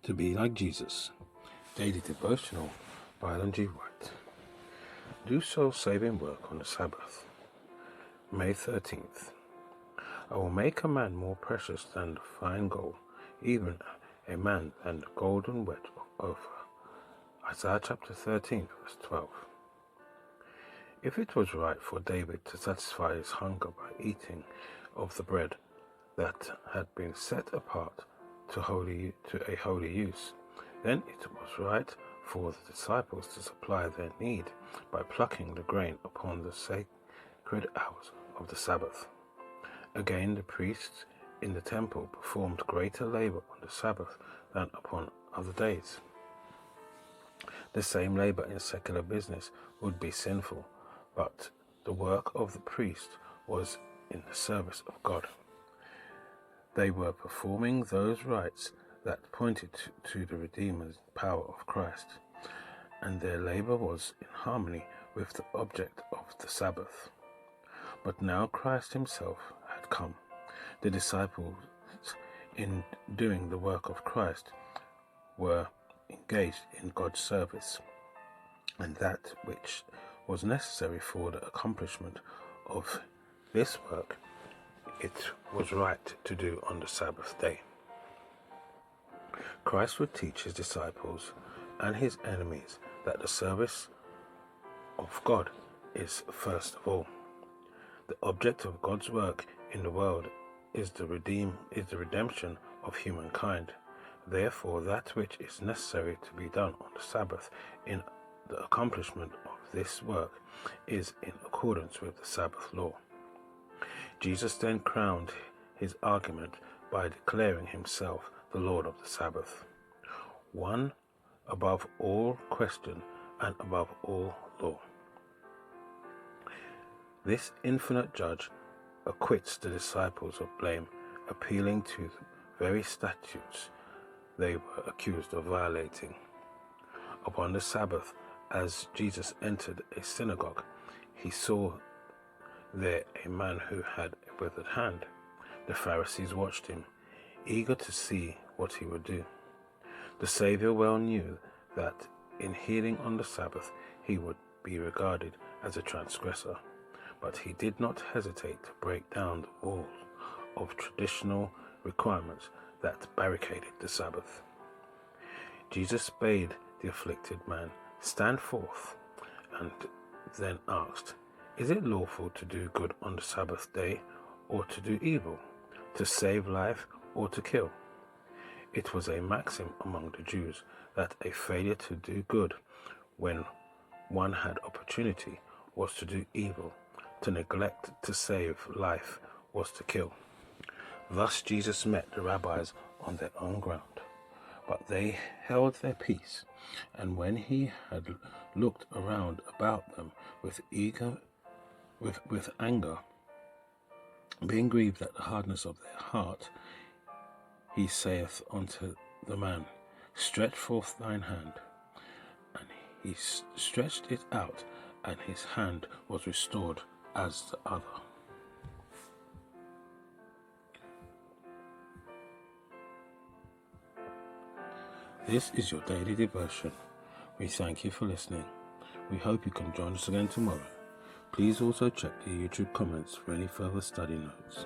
To be like Jesus. Daily Devotional by White. Do soul-saving work on the Sabbath. May 13th. I will make a man more precious than the fine gold, even a man than the golden wedge of Ophir. Isaiah chapter 13, verse 12. If it was right for David to satisfy his hunger by eating of the bread that had been set apart to a holy use, then it was right for the disciples to supply their need by plucking the grain upon the sacred hours of the Sabbath. Again, the priests in the temple performed greater labor on the Sabbath than upon other days. The same labor in secular business would be sinful, but the work of the priest was in the service of God. They were performing those rites that pointed to the Redeemer's power of Christ, and their labor was in harmony with the object of the Sabbath. But now Christ himself had come. The disciples, in doing the work of Christ, were engaged in God's service, and that which was necessary for the accomplishment of this work, it was right to do on the Sabbath day. Christ would teach his disciples and his enemies that the service of God is first of all. The object of God's work in the world is the redemption of humankind. Therefore, that which is necessary to be done on the Sabbath in the accomplishment of this work is in accordance with the Sabbath law. Jesus then crowned his argument by declaring himself the Lord of the Sabbath, one above all question and above all law. This infinite judge acquits the disciples of blame, appealing to the very statutes they were accused of violating. Upon the Sabbath, as Jesus entered a synagogue, he saw there a man who had a withered hand. The Pharisees watched him, eager to see what he would do. The Saviour well knew that in healing on the Sabbath he would be regarded as a transgressor, but he did not hesitate to break down the walls of traditional requirements that barricaded the Sabbath. Jesus bade the afflicted man stand forth, and then asked, "Is it lawful to do good on the Sabbath day, or to do evil, to save life, or to kill?" It was a maxim among the Jews that a failure to do good when one had opportunity was to do evil. To neglect to save life was to kill. Thus Jesus met the rabbis on their own ground, but they held their peace, and when he had looked around about them with anger, being grieved at the hardness of their heart, he saith unto the man, "Stretch forth thine hand." And he stretched it out, and his hand was restored as the other. This is your daily devotion. We thank you for listening. We hope you can join us again tomorrow. Please also check the YouTube comments for any further study notes.